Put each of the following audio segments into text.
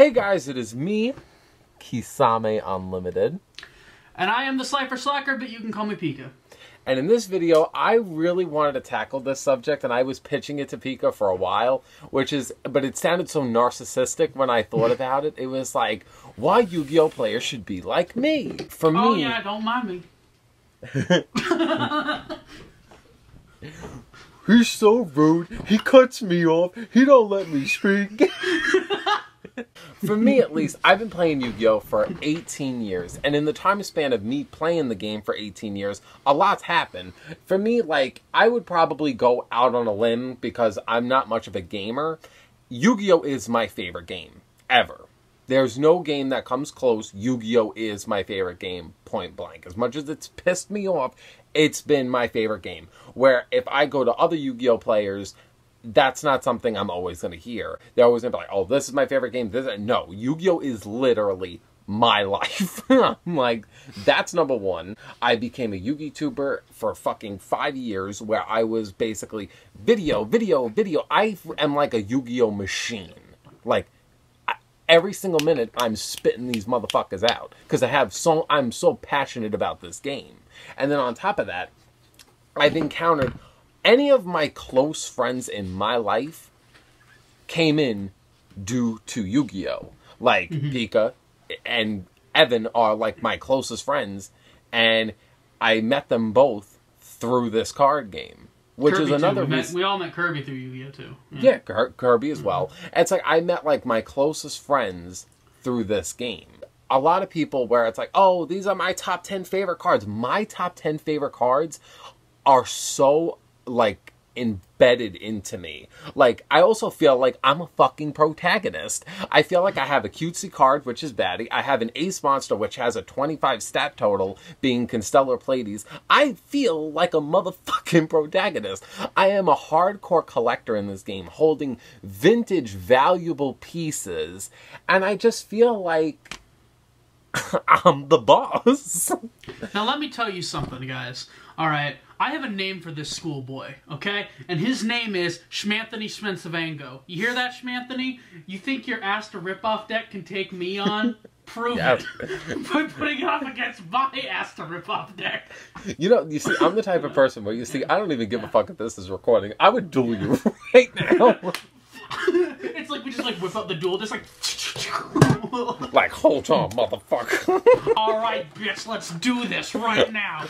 Hey guys, it is me, Kisame Unlimited. And I am the Slifer Slacker, but you can call me Pika. And in this video, I really wanted to tackle this subject, and I was pitching it to Pika for a while, but it sounded so narcissistic when I thought about it. It was like, why Yu-Gi-Oh! Players should be like me. For me... Oh yeah, don't mind me. He's so rude. He cuts me off. He don't let me speak. For me, at least, I've been playing Yu-Gi-Oh! For 18 years. And in the time span of me playing the game for 18 years, a lot's happened. For me, like, I would probably go out on a limb because I'm not much of a gamer. Yu-Gi-Oh! Is my favorite game, ever. There's no game that comes close. Yu-Gi-Oh! Is my favorite game, point blank. As much as it's pissed me off, it's been my favorite game. Where if I go to other Yu-Gi-Oh! Players, that's not something I'm always going to hear. They're always going to be like, oh, this is my favorite game. No, Yu-Gi-Oh! Is literally my life. I'm like, that's number one. I became a Yu-Gi tuber for fucking 5 years where I was basically video. I am like a Yu-Gi-Oh! Machine. Like, every single minute I'm spitting these motherfuckers out because I'm so passionate about this game. And then on top of that, I've encountered any of my close friends in my life came in due to Yu-Gi-Oh! Like, Pika and Evan are like my closest friends, and I met them both through this card game. Which Kirby is another reason. We all met Kirby through Yu-Gi-Oh! Too. Yeah, Kirby as well. It's like I met like my closest friends through this game. A lot of people where it's like, oh, these are my top 10 favorite cards. My top 10 favorite cards are so, like, embedded into me. Like, I also feel like I'm a fucking protagonist. I feel like I have a cutesy card, which is Baddie. I have an ace monster, which has a 25 stat total, being Constellar Pleiades. I feel like a motherfucking protagonist. I am a hardcore collector in this game, holding vintage, valuable pieces, and I just feel like I'm the boss. Now let me tell you something, guys. Alright, I have a name for this schoolboy, okay? And his name is Schmanthony Schmensavango. You hear that, Schmanthony? You think your Asta Ripoff deck can take me on? Prove it. By putting it up against my Asta Ripoff deck. You see, I'm the type of person where, I don't even give a fuck if this is recording. I would duel you right now. It's like we just like whip up the duel, just like... Like, hold on, motherfucker. Alright, bitch, let's do this right now.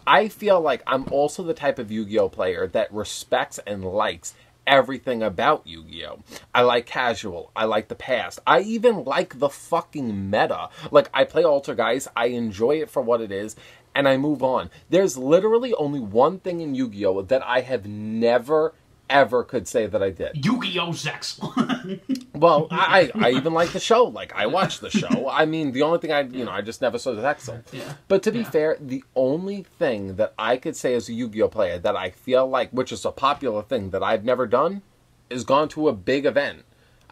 I feel like I'm also the type of Yu-Gi-Oh! Player that respects and likes everything about Yu-Gi-Oh! I like casual. I like the past. I even like the fucking meta. Like, I play Alter Guys. I enjoy it for what it is, and I move on. There's literally only one thing in Yu-Gi-Oh! That I have never, ever could say that I did. Yu-Gi-Oh's excellent. Well, I even like the show. Like, I watch the show. I mean, the only thing I just never saw is excellent. Yeah. But to be fair, the only thing that I could say as a Yu-Gi-Oh! Player that I feel like, which is a popular thing that I've never done, is gone to a big event.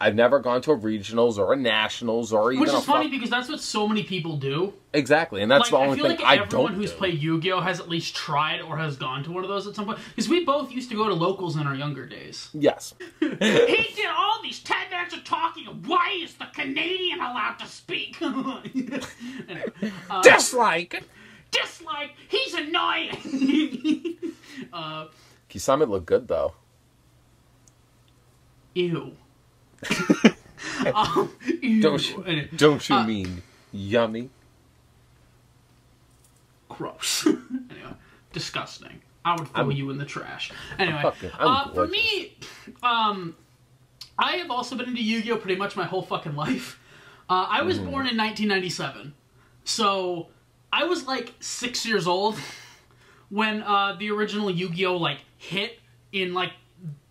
I've never gone to a regionals or a nationals or even Which is funny because that's what so many people do. Exactly, and that's like, the only thing I don't do. I feel like everyone who's played Yu-Gi-Oh! Has at least tried or has gone to one of those at some point. Because we both used to go to locals in our younger days. Yes. He did all these 10 minutes of talking. Why is the Canadian allowed to speak? Dislike! Dislike! He's annoying! Kisame looked good, though. Ew. Ew. Don't you mean yummy? Gross. Anyway, disgusting. I would throw you in the trash. Anyway, for me, I have also been into Yu-Gi-Oh! Pretty much my whole fucking life. I was born in 1997, so I was like 6 years old when the original Yu-Gi-Oh! Like hit in like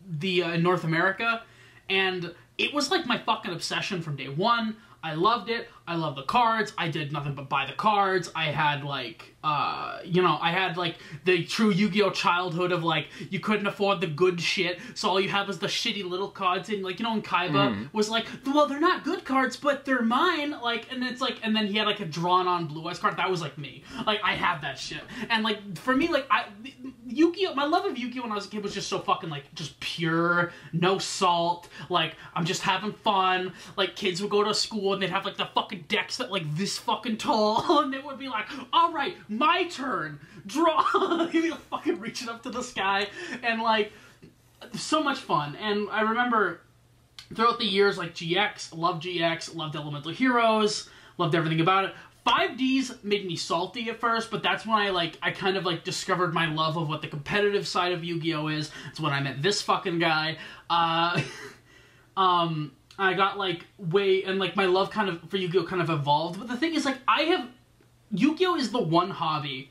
the North America, and it was like my fucking obsession from day one. I loved it. I loved the cards. I did nothing but buy the cards. I had, like, I had, like, the true Yu-Gi-Oh! Childhood of, like, you couldn't afford the good shit, so all you had was the shitty little cards. And, like, and Kaiba was like, well, they're not good cards, but they're mine. Like, and it's like, and then he had, like, a drawn-on Blue Eyes card. That was, like, me. Like, I had that shit. And, like, for me, like, Yu-Gi-Oh! My love of Yu-Gi-Oh! When I was a kid was just so fucking, like, just pure, no salt. Like, I'm just having fun. Like, kids would go to school and they'd have, like, the fucking decks that, like, this fucking tall, and it would be like, alright, my turn, draw, you're fucking reaching up to the sky, and, like, so much fun. And I remember, throughout the years, like, GX, loved Elemental Heroes, loved everything about it. 5Ds made me salty at first, but that's when I kind of, like, discovered my love of what the competitive side of Yu-Gi-Oh! Is. It's when I met this fucking guy. I got, like, and, like, my love kind of for Yu-Gi-Oh! Kind of evolved. But the thing is, like, Yu-Gi-Oh! Is the one hobby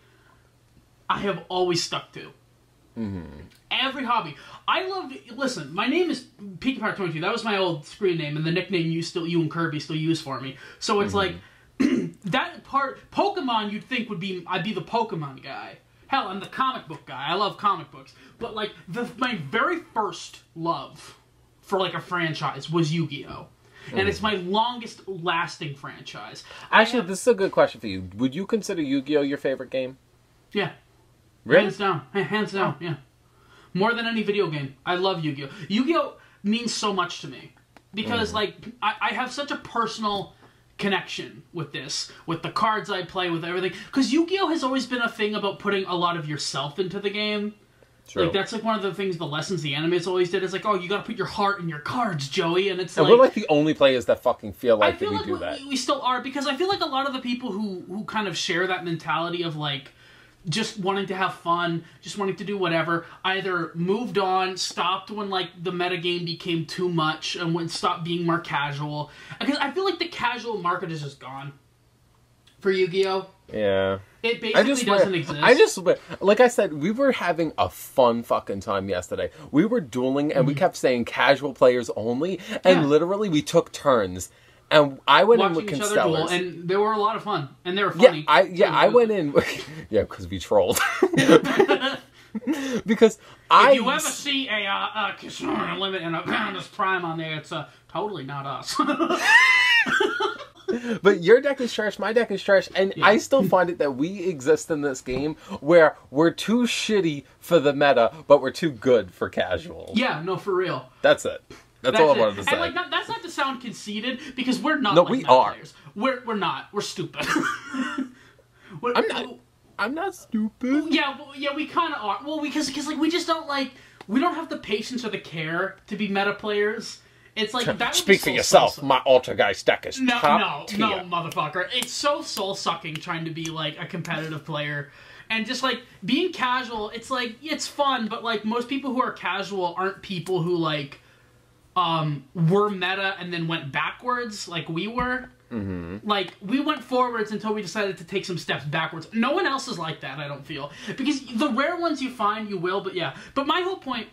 I have always stuck to. Every hobby. Listen, my name is Pika Power 22. That was my old screen name, and the nickname you and Kirby still use for me. So it's like, that part, Pokemon you'd think I'd be the Pokemon guy. Hell, I'm the comic book guy. I love comic books. But, like, my very first love for, like, a franchise was Yu-Gi-Oh! And it's my longest lasting franchise. Actually, this is a good question for you. Would you consider Yu-Gi-Oh! Your favorite game? Yeah. Really? Hands down. Hands down, yeah. More than any video game. I love Yu-Gi-Oh! Yu-Gi-Oh! Means so much to me. Because, like, I have such a personal connection with this. With the cards I play, with everything. Because Yu-Gi-Oh! Has always been a thing about putting a lot of yourself into the game. True. Like, that's, like, one of the things, the lessons the animes always did. It's like, oh, you gotta put your heart in your cards, Joey, and it's like... And we're, like, the only players that fucking feel like that we do that. We still are, because I feel like a lot of the people who kind of share that mentality of, like, just wanting to have fun, just wanting to do whatever, either moved on, stopped when, like, the metagame became too much, and stopped being more casual. Because I feel like the casual market is just gone for Yu-Gi-Oh! Yeah. It basically doesn't exist. Like I said, we were having a fun fucking time yesterday. We were dueling, and we kept saying casual players only, and literally we took turns. And I went in with Constellars. And they were a lot of fun. And they were funny. I went in... Yeah, because we trolled. Because if you ever see a Kisame limit and a Banlist Prime on there, it's totally not us. But your deck is trash, my deck is trash, and I still find it that we exist in this game where we're too shitty for the meta, but we're too good for casual. Yeah, no, for real. That's it. That's all I wanted to say. And, like, that's not to sound conceited, because we're not we are. Players. We're not. We're stupid. I'm not stupid. Yeah, we kind of are. Well, because like, we just don't, like... We don't have the patience or the care to be meta players. It's like that. Speak for yourself. My Altergeist deck is top tier. No, motherfucker. It's so soul-sucking trying to be, like, a competitive player. And just, like, being casual, it's, like, it's fun, but, like, most people who are casual aren't people who, like, were meta and then went backwards, like we were. Like, we went forwards until we decided to take some steps backwards. No one else is like that, I don't feel. Because the rare ones you find, you will, but yeah. But my whole point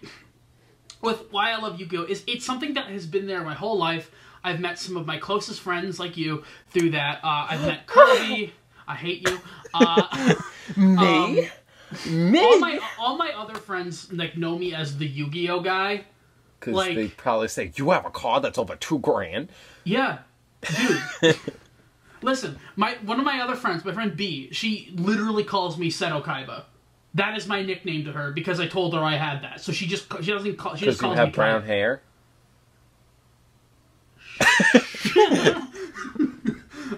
with why I love Yu-Gi-Oh! Is it's something that has been there my whole life. I've met some of my closest friends, like you, through that. I've met Kirby. I hate you. Me? Me? All my other friends, like, know me as the Yu-Gi-Oh! Guy. Because like, they probably say, you have a card that's over $2,000. Yeah. Dude. Listen, one of my other friends, my friend B, she literally calls me Seto Kaiba. That is my nickname to her because I told her I had that. So she just calls me Kaiba. Because you have brown hair?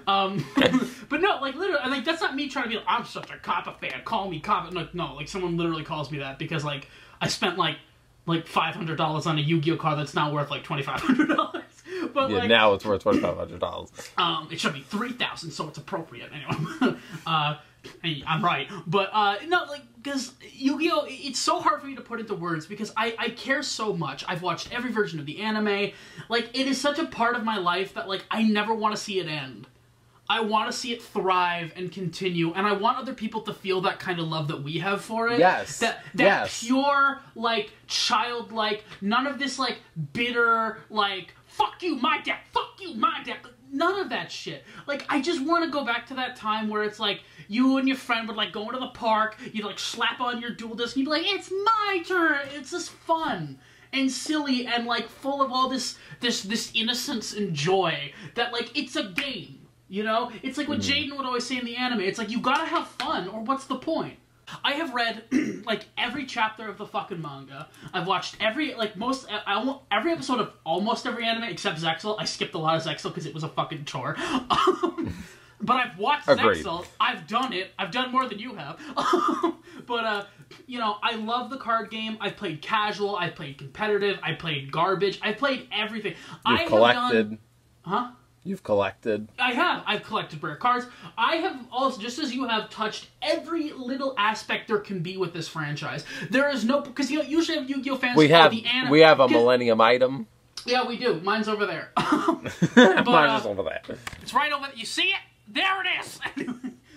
But no, like, literally, like, that's not me trying to be like, I'm such a Kappa fan, call me Kappa. Like, no, like, someone literally calls me that because, like, I spent, like $500 on a Yu-Gi-Oh! Card that's now worth, like, $2,500. But, yeah, like, now it's worth $2,500. It should be $3,000, so it's appropriate. Anyway, I'm right. But, no, like, because Yu-Gi-Oh! It's so hard for me to put into words because I care so much. I've watched every version of the anime. Like, it is such a part of my life that, like, I never want to see it end. I want to see it thrive and continue, and I want other people to feel that kind of love that we have for it. Yes. That pure, like, childlike, none of this, like, bitter, like, fuck you, my deck, fuck you, my deck. None of that shit. Like, I just want to go back to that time where it's like, you and your friend would, like, go into the park, you'd, like, slap on your duel disc, and you'd be like, it's my turn! It's just fun and silly and, like, full of all this innocence and joy that, like, it's a game, you know? It's like what Jaden would always say in the anime. It's like, you gotta have fun, or what's the point? I have read, like, every chapter of the fucking manga. I've watched every episode of almost every anime except Zexal. I skipped a lot of Zexal because it was a fucking chore. But I've watched Zexal. I've done it. I've done more than you have. But, you know, I love the card game. I've played casual. I've played competitive. I played garbage. I've played everything. You've collected. Huh? You've collected. I have. I've collected rare cards. I have also, just as you have, touched every little aspect there can be with this franchise. There is no, because you know, usually have Yu-Gi-Oh fans we have the anime. We have a Millennium item. Yeah, we do. Mine's over there. Mine's just over there. It's right over there. You see it? There it is.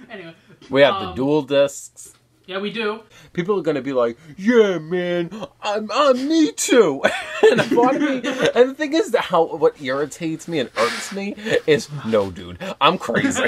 Anyway. We have the dual discs. Yeah, we do. People are gonna be like, "Yeah, man, I'm me too." And the thing is that what irritates me and irks me is, no, dude, I'm crazy.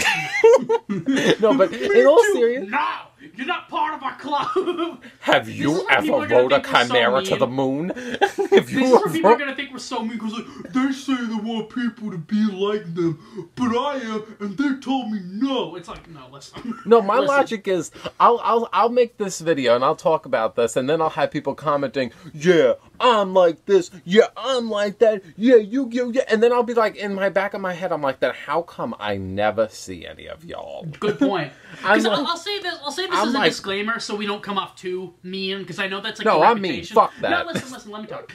No, but in all seriousness, no, you're not part of our club. Have you ever rode a chimera to the moon? This is where people are gonna think we're so mean because, like, they say they want people to be like them, but I am, and they told me no. It's like, no, listen. No, my logic is, I'll make this video and I'll talk about this, and then I'll have people commenting, "Yeah, I'm like this. Yeah, I'm like that. Yeah, Yu-Gi-Oh, yeah." And then I'll be like, in my back of my head, I'm like, then how come I never see any of y'all? Good point. Because I'll say this as a disclaimer, so we don't come off too mean, because I know that's like no, I'm mean. Fuck that. No, listen. Let me talk.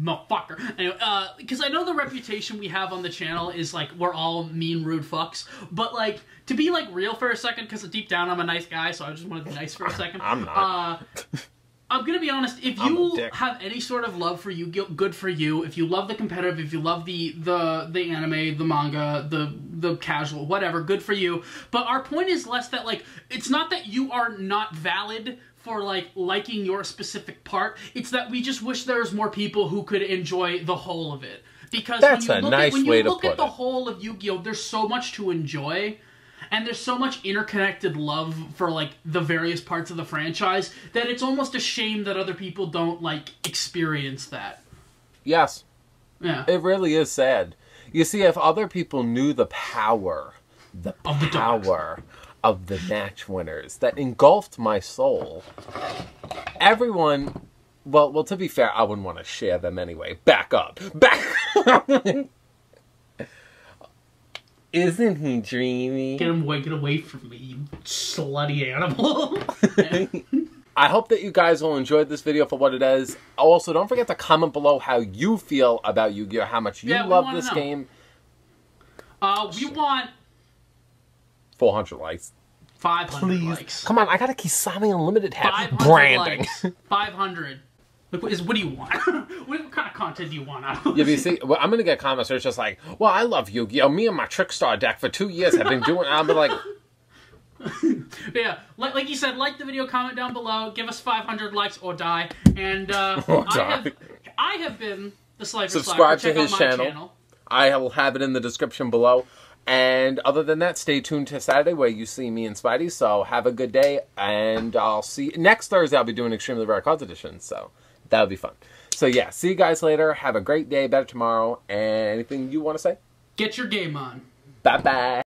Motherfucker. Anyway, because I know the reputation we have on the channel is like we're all mean, rude fucks. But like to be like real for a second, because deep down I'm a nice guy, so I just want to be nice for a second. I'm not. I'm gonna be honest. If you have any sort of love for Yu-Gi-Oh, good for you. If you love the competitive, if you love the anime, the manga, the casual, whatever, good for you. But our point is less that like it's not that you are not valid for like liking your specific part. It's that we just wish there was more people who could enjoy the whole of it. Because that's a nice way to put it. When you look at the whole of Yu-Gi-Oh, there's so much to enjoy. And there's so much interconnected love for, like, the various parts of the franchise that it's almost a shame that other people don't, like, experience that. Yes. Yeah. It really is sad. You see, if other people knew the power of the match winners that engulfed my soul, everyone... Well, to be fair, I wouldn't want to share them anyway. Back up. Isn't he dreamy? Get away from me, you slutty animal. I hope that you guys will enjoy this video for what it is. Also, don't forget to comment below how you feel about Yu-Gi-Oh! How much you love this game. We want... 400 likes. 500 likes. Come on, I got a Kisame Unlimited hat. 500 branding. Likes. 500. What do you want? What kind of content do you want out of this? Yeah, you see, well, I'm going to get comments where it's just like, well, I love Yu-Gi-Oh! Me and my Trickstar deck for 2 years have been doing it. I'll be like... Yeah, like you said, like the video, comment down below, give us 500 likes or die. And I have been the Slifer. Subscribe to his channel. I will have it in the description below. And other than that, stay tuned to Saturday where you see me and Spidey. So have a good day, and I'll see... Next Thursday, I'll be doing Extremely Rare Cards Edition, so... That'll be fun. So yeah, see you guys later. Have a great day, better tomorrow. And anything you want to say? Get your game on. Bye-bye.